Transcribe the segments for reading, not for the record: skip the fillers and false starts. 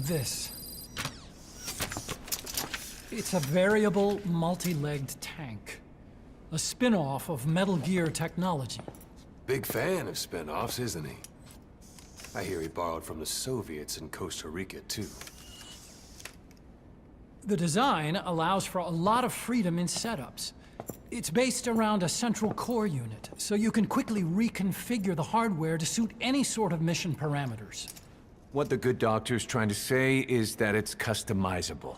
this. It's a variable, multi-legged tank. A spin-off of Metal Gear technology. Big fan of spin-offs, isn't he? I hear he borrowed from the Soviets in Costa Rica, too. The design allows for a lot of freedom in setups. It's based around a central core unit, so you can quickly reconfigure the hardware to suit any sort of mission parameters. What the good doctor's trying to say is that it's customizable.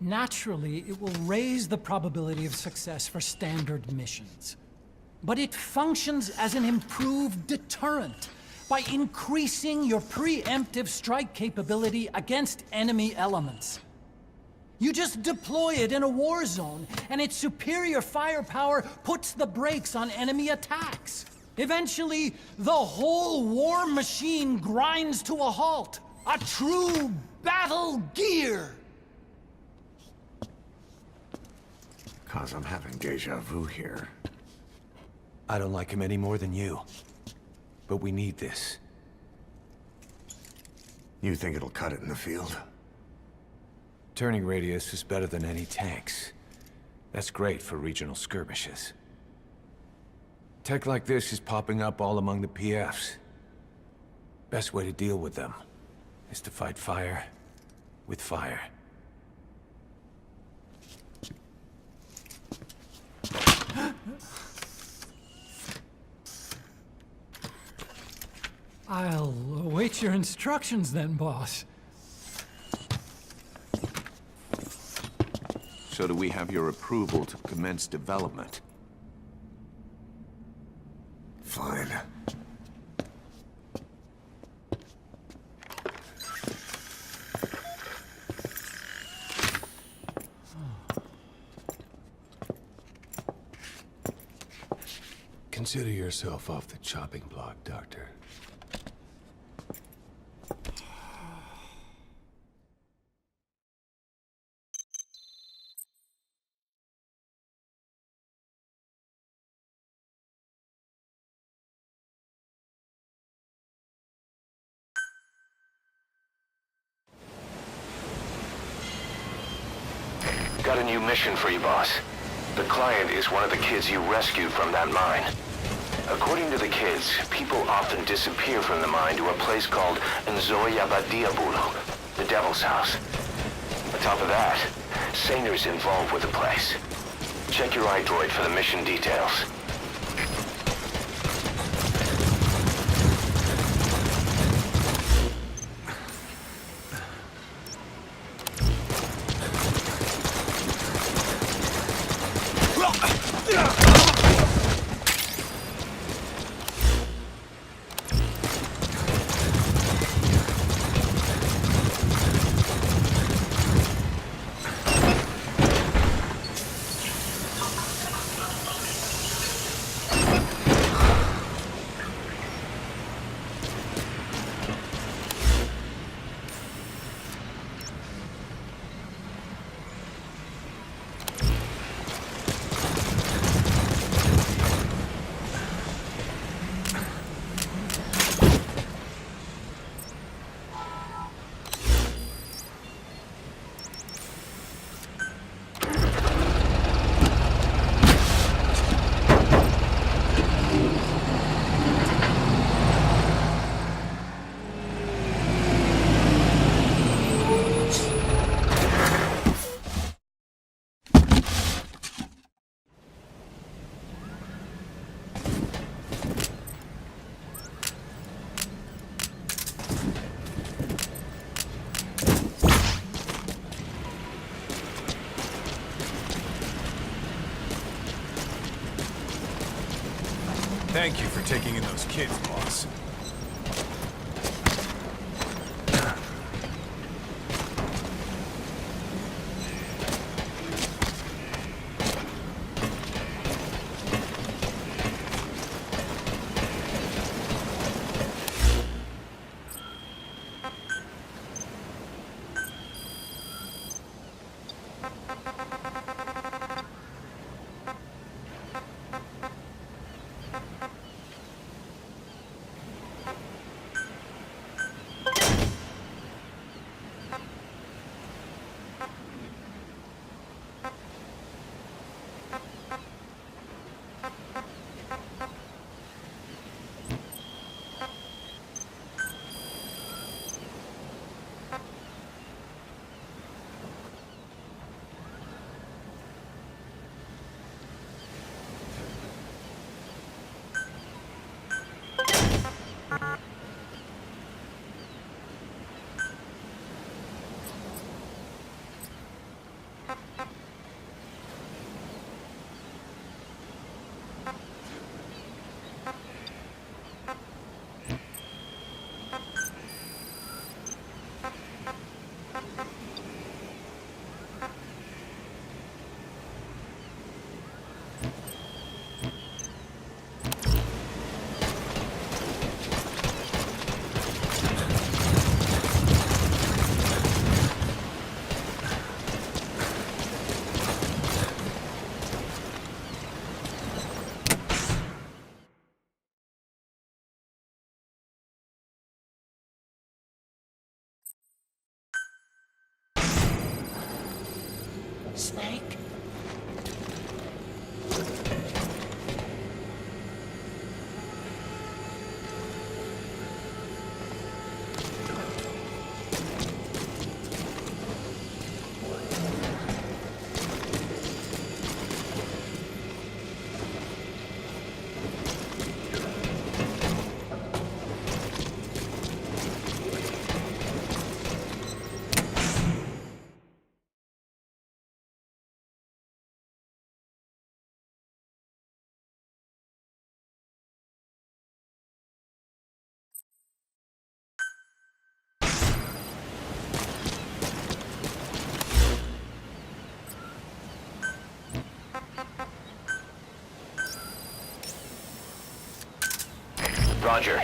Naturally, it will raise the probability of success for standard missions. But it functions as an improved deterrent by increasing your preemptive strike capability against enemy elements. You just deploy it in a war zone, and its superior firepower puts the brakes on enemy attacks. Eventually, the whole war machine grinds to a halt. A true battle gear! Cause I'm having deja vu here. I don't like him any more than you. But we need this. You think it'll cut it in the field? Turning radius is better than any tanks. That's great for regional skirmishes. Tech like this is popping up all among the PFs. Best way to deal with them is to fight fire with fire. I'll await your instructions then, boss. So do we have your approval to commence development? Fine. Consider yourself off the chopping block, Doctor. Got a new mission for you, boss. The client is one of the kids you rescued from that mine. According to the kids, people often disappear from the mine to a place called Nzoyabadiabulu, the Devil's House. On top of that, Saner's involved with the place. Check your iDroid for the mission details. Thank you for taking in those kids, boss. Snake? Roger.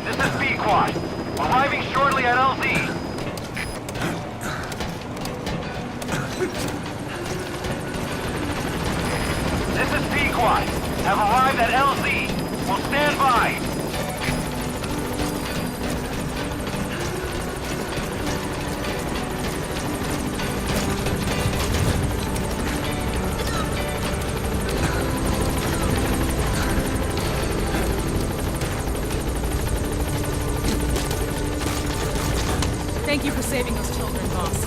This is B-Quad. Arriving shortly at LZ. This is P-Quad. Have arrived at LZ. Will stand by. Thank you for saving those children, boss.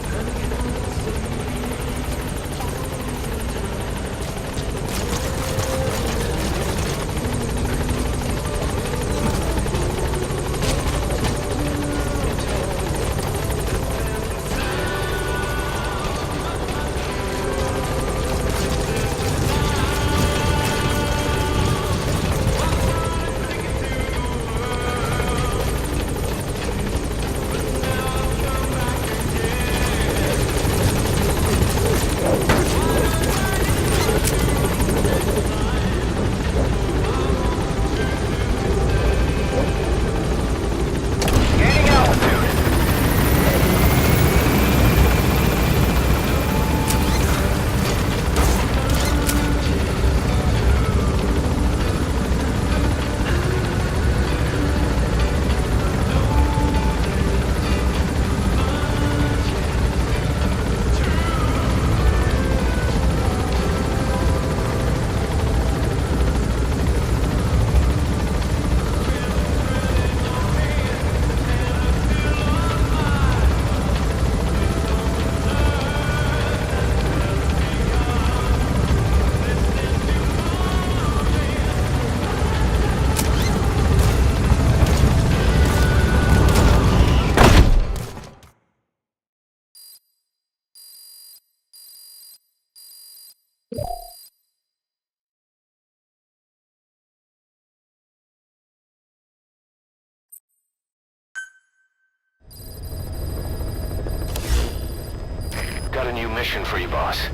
Got a new mission for you, boss.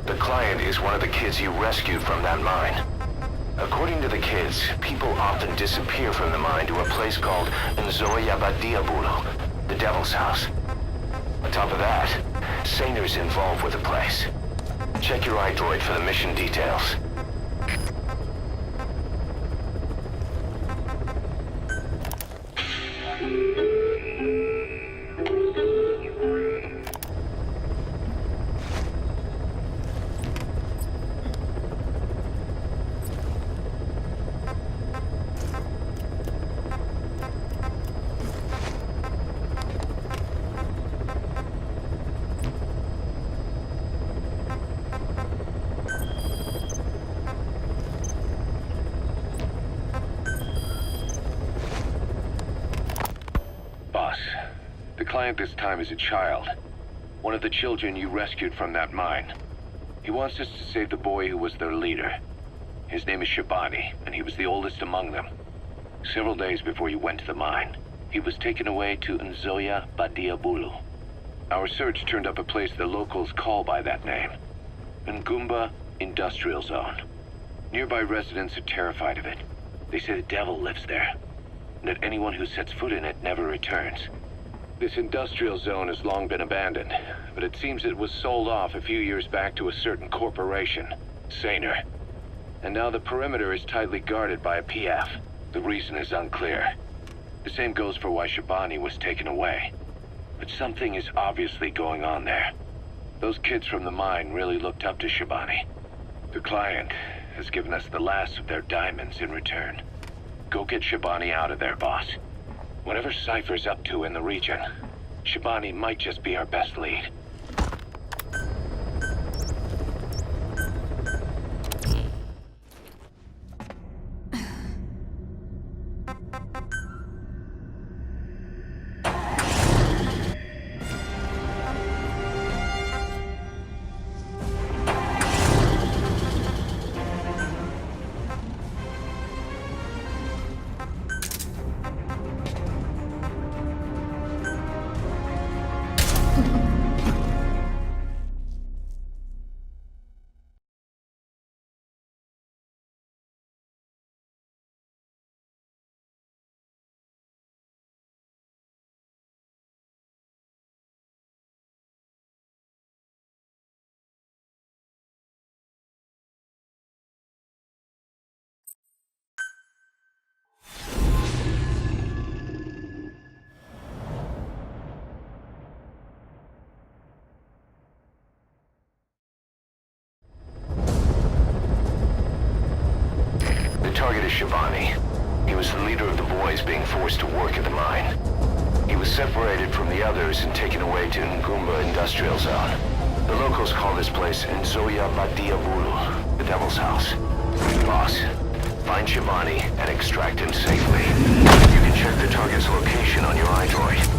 The client is one of the kids you rescued from that mine. According to the kids, people often disappear from the mine to a place called Nzoya Badiabulu. the Devil's House. On top of that, Saner's involved with the place. Check your iDroid for the mission details. Boss, the client this time is a child. One of the children you rescued from that mine. He wants us to save the boy who was their leader. His name is Shabani, and he was the oldest among them. Several days before you went to the mine, he was taken away to Nzoia Badia Bulu. Our search turned up a place the locals call by that name. Ngumba Industrial Zone. Nearby residents are terrified of it. They say the devil lives there, and that anyone who sets foot in it never returns. This industrial zone has long been abandoned, but it seems it was sold off a few years back to a certain corporation, Saner. And now the perimeter is tightly guarded by a PF. The reason is unclear. The same goes for why Shabani was taken away. But something is obviously going on there. Those kids from the mine really looked up to Shabani. The client has given us the last of their diamonds in return. Go get Shabani out of there, boss. Whatever Cypher's up to in the region, Shabani might just be our best lead. Target is Shabani. He was the leader of the boys being forced to work at the mine. He was separated from the others and taken away to Ngumba Industrial Zone. The locals call this place Nzoia Badia Bulu, the Devil's House. Boss, find Shabani and extract him safely. You can check the target's location on your iDroid.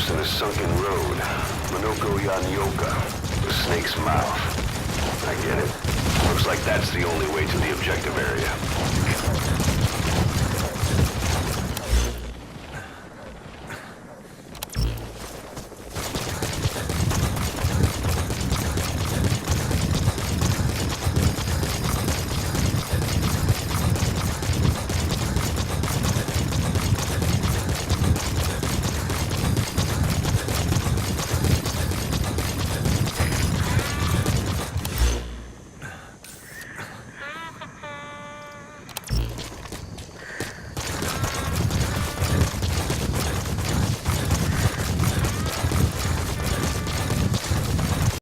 And a sunken road. Monoko Yanyoka. The snake's mouth. I get it. Looks like that's the only way to the objective area.